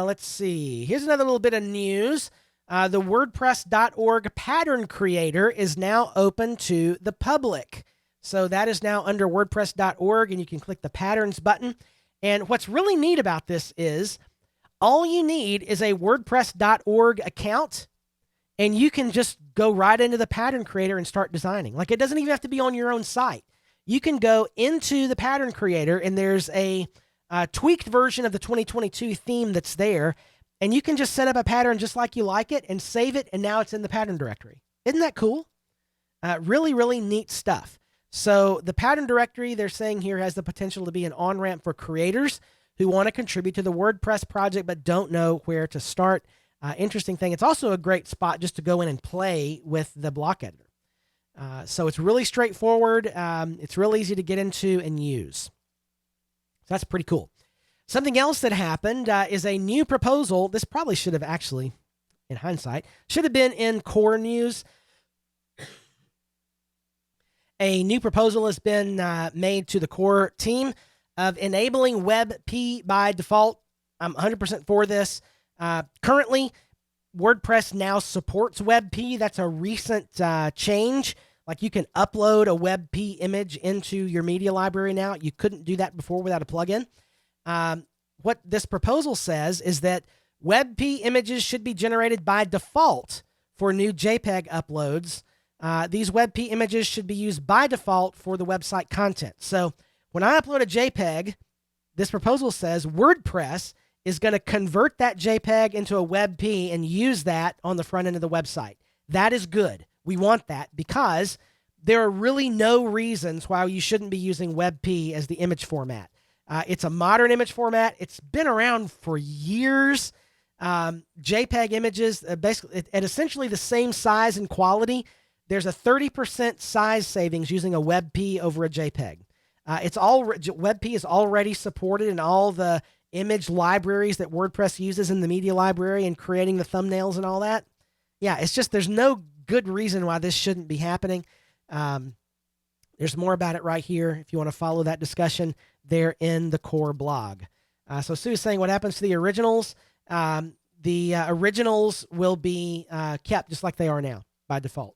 Let's see. Here's another little bit of news. The WordPress.org pattern creator is now open to the public. So that is now under WordPress.org, and you can click the patterns button. And what's really neat about this is all you need is a WordPress.org account, and you can just go right into the pattern creator and start designing. Like, it doesn't even have to be on your own site. You can go into the pattern creator, and there's a tweaked version of the 2022 theme that's there, and you can just set up a pattern just like you like it and save it, and now it's in the pattern directory. Isn't that cool? Really, really neat stuff. So the pattern directory, they're saying here, has the potential to be an on-ramp for creators who want to contribute to the WordPress project but don't know where to start. Interesting thing. It's also a great spot just to go in and play with the block editor. So it's really straightforward. It's real easy to get into and use. So that's pretty cool. Something else that happened is a new proposal. This probably should have actually, in hindsight, should have been in core news. A new proposal has been made to the core team of enabling WebP by default. I'm 100% for this. Currently, WordPress now supports WebP. That's a recent change. Like, you can upload a WebP image into your media library now. You couldn't do that before without a plugin. What this proposal says is that WebP images should be generated by default for new JPEG uploads. These WebP images should be used by default for the website content. So when I upload a JPEG, this proposal says WordPress is going to convert that JPEG into a WebP and use that on the front end of the website. That is good. We want that because there are really no reasons why you shouldn't be using WebP as the image format. It's a modern image format. It's been around for years. JPEG images, basically at essentially the same size and quality. There's a 30% size savings using a WebP over a JPEG. WebP is already supported in all the image libraries that WordPress uses in the media library and creating the thumbnails and all that. Yeah, it's just there's no good reason why this shouldn't be happening. There's more about it right here if you want to follow that discussion there in the core blog. So Sue is saying what happens to the originals. The originals will be kept just like they are now by default.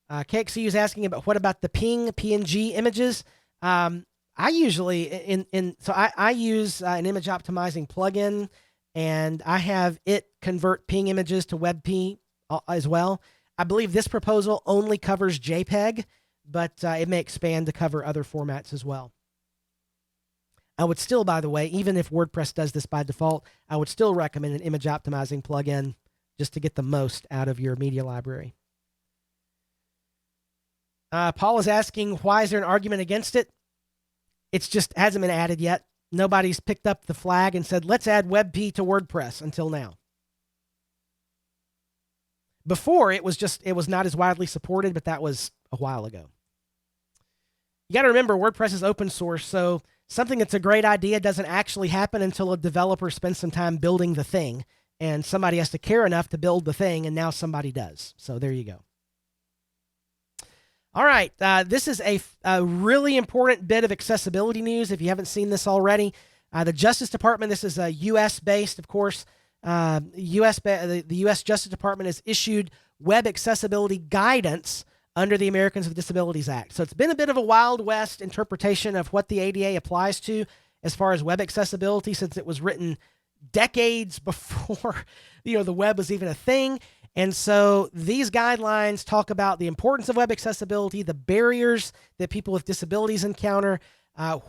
KXC is asking about what about the PNG images. I I usually I use an image optimizing plugin, and I have it convert ping images to WebP as well. I believe this proposal only covers JPEG, but it may expand to cover other formats as well. I would still, by the way, even if WordPress does this by default, I would still recommend an image optimizing plugin just to get the most out of your media library. Paul is asking, why is there an argument against it? It's just hasn't been added yet. Nobody's picked up the flag and said, let's add WebP to WordPress until now. Before, it was not as widely supported, but that was a while ago. You got to remember, WordPress is open source, so something that's a great idea doesn't actually happen until a developer spends some time building the thing, and somebody has to care enough to build the thing, and now somebody does. So there you go. All right, this is a really important bit of accessibility news. If you haven't seen this already, the Justice Department, this is U.S.-based, of course. The U.S. Justice Department has issued web accessibility guidance under the Americans with Disabilities Act. So it's been a bit of a Wild West interpretation of what the ADA applies to as far as web accessibility, since it was written decades before the web was even a thing. And so these guidelines talk about the importance of web accessibility, the barriers that people with disabilities encounter.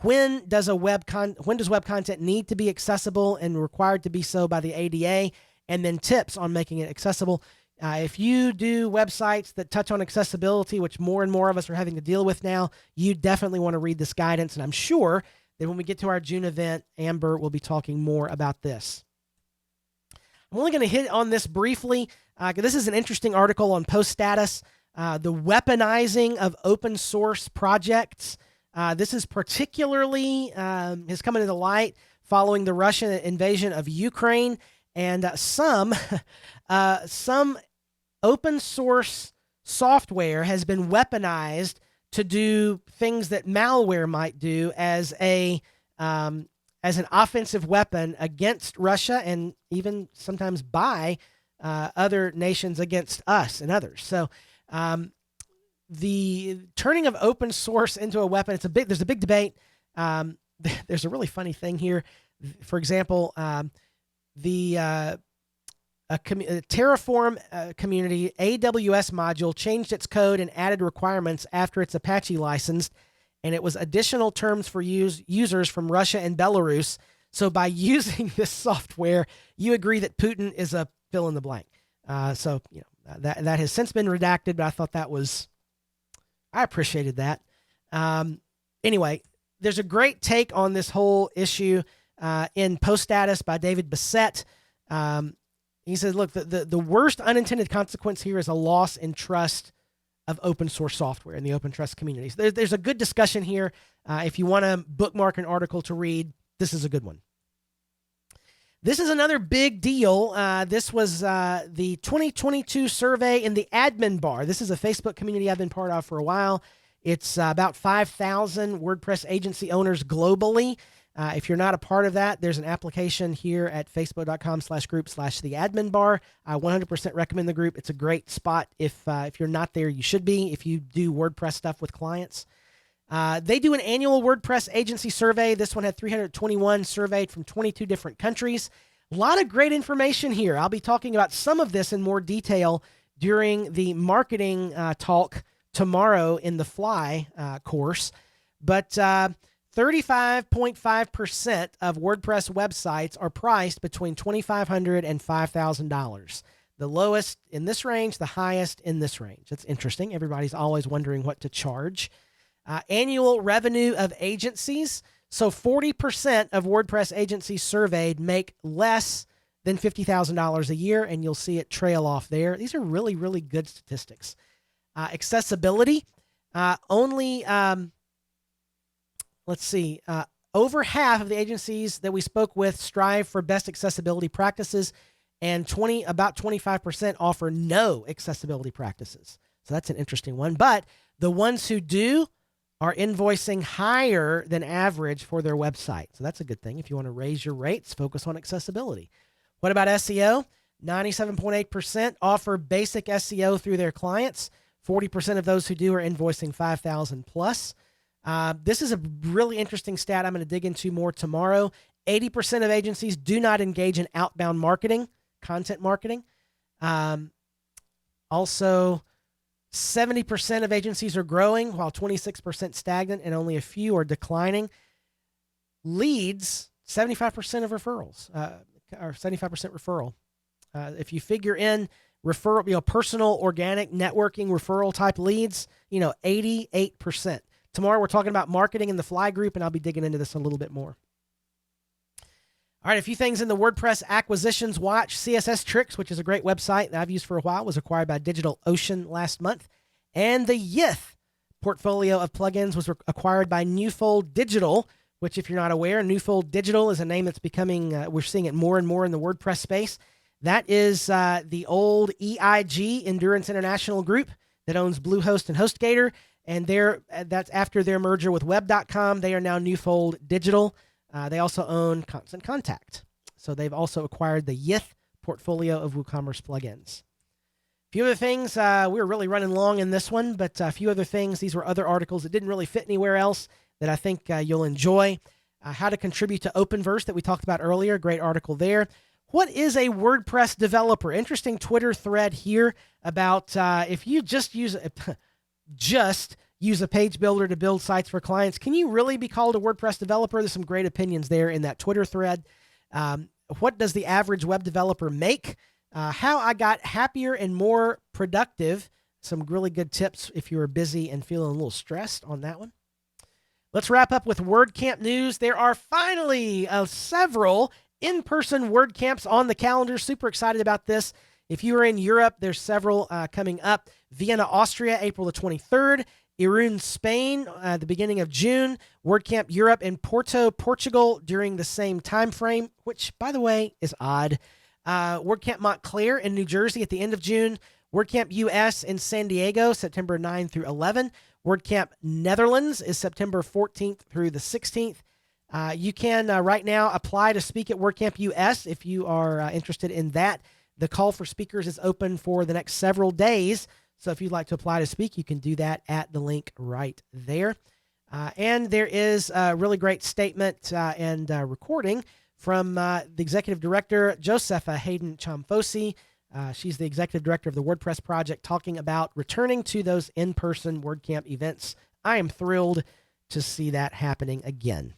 When does web content need to be accessible and required to be so by the ADA, and then tips on making it accessible. If you do websites that touch on accessibility, which more and more of us are having to deal with now, you definitely want to read this guidance. And I'm sure that when we get to our June event, Amber will be talking more about this. I'm only going to hit on this briefly. This is an interesting article on Post Status, the weaponizing of open source projects. This is particularly has come into light following the Russian invasion of Ukraine, and some open source software has been weaponized to do things that malware might do as an offensive weapon against Russia, and even sometimes by other nations against us and others. So the turning of open source into a weapon, there's a big debate. There's a really funny thing here. For example, the Terraform community AWS module changed its code and added requirements after its Apache licensed, and it was additional terms for users from Russia and Belarus. So by using this software, you agree that Putin is a fill in the blank. So that has since been redacted, but I thought I appreciated that. Anyway, there's a great take on this whole issue in Post Status by David Bassett. He says, look, the worst unintended consequence here is a loss in trust of open source software in the open trust communities. There's a good discussion here. If you want to bookmark an article to read, this is a good one. This is another big deal. This was the 2022 survey in the admin bar. This is a Facebook community I've been part of for a while. It's about 5,000 WordPress agency owners globally. If you're not a part of that, there's an application here at facebook.com/group/theadminbar. I 100% recommend the group. It's a great spot. If you're not there, you should be if you do WordPress stuff with clients. They do an annual WordPress agency survey. This one had 321 surveyed from 22 different countries. A lot of great information here. I'll be talking about some of this in more detail during the marketing talk tomorrow in the Fly course. But 35.5% of WordPress websites are priced between $2,500 and $5,000. The lowest in this range, the highest in this range. That's interesting. Everybody's always wondering what to charge. Annual revenue of agencies. So 40% of WordPress agencies surveyed make less than $50,000 a year, and you'll see it trail off there. These are really, really good statistics. Accessibility. Over half of the agencies that we spoke with strive for best accessibility practices, and about 25% offer no accessibility practices. So that's an interesting one. But the ones who do are invoicing higher than average for their website. So that's a good thing. If you want to raise your rates, focus on accessibility. What about SEO? 97.8% offer basic SEO through their clients. 40% of those who do are invoicing $5,000 plus. This is a really interesting stat I'm going to dig into more tomorrow. 80% of agencies do not engage in outbound marketing, content marketing. Also, 70% of agencies are growing, while 26% stagnant, and only a few are declining. Leads, 75% of referrals, or 75% referral. If you figure in referral, personal, organic, networking, referral type leads, 88%. Tomorrow we're talking about marketing in the Fly group, and I'll be digging into this a little bit more. All right, a few things in the WordPress acquisitions watch. CSS Tricks, which is a great website that I've used for a while, was acquired by DigitalOcean last month. And the Yith portfolio of plugins was acquired by Newfold Digital, which, if you're not aware, Newfold Digital is a name that's becoming, we're seeing it more and more in the WordPress space. That is the old EIG, Endurance International Group, that owns Bluehost and HostGator. And that's after their merger with Web.com. They are now Newfold Digital. They also own Constant Contact. So they've also acquired the Yith portfolio of WooCommerce plugins. A few other things. We were really running long in this one, but a few other things. These were other articles that didn't really fit anywhere else that I think you'll enjoy. How to contribute to Openverse that we talked about earlier. Great article there. What is a WordPress developer? Interesting Twitter thread here about if you just use a page builder to build sites for clients, can you really be called a WordPress developer? There's some great opinions there in that Twitter thread. What does the average web developer make? How I got happier and more productive. Some really good tips if you are busy and feeling a little stressed on that one. Let's wrap up with WordCamp news. There are finally several in-person WordCamps on the calendar. Super excited about this. If you are in Europe, there's several coming up. Vienna, Austria, April the 23rd. Irun, Spain, the beginning of June. WordCamp Europe and Porto, Portugal during the same time frame, which, by the way, is odd. WordCamp Montclair in New Jersey at the end of June. WordCamp US in San Diego, September 9 through 11. WordCamp Netherlands is September 14th through the 16th. You can right now apply to speak at WordCamp US if you are interested in that. The call for speakers is open for the next several days. So if you'd like to apply to speak, you can do that at the link right there. And there is a really great statement and recording from the executive director, Josepha Hayden Chamfosi. She's the executive director of the WordPress project, talking about returning to those in-person WordCamp events. I am thrilled to see that happening again.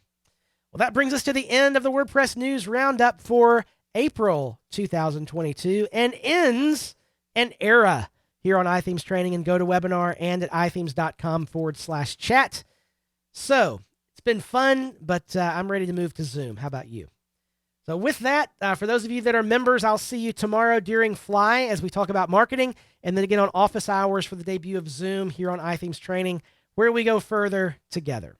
Well, that brings us to the end of the WordPress news roundup for April 2022 and ends an era here on iThemes Training and GoToWebinar and at iThemes.com/chat. So it's been fun, but I'm ready to move to Zoom. How about you? So with that, for those of you that are members, I'll see you tomorrow during Fly as we talk about marketing, and then again on office hours for the debut of Zoom here on iThemes Training, where we go further together.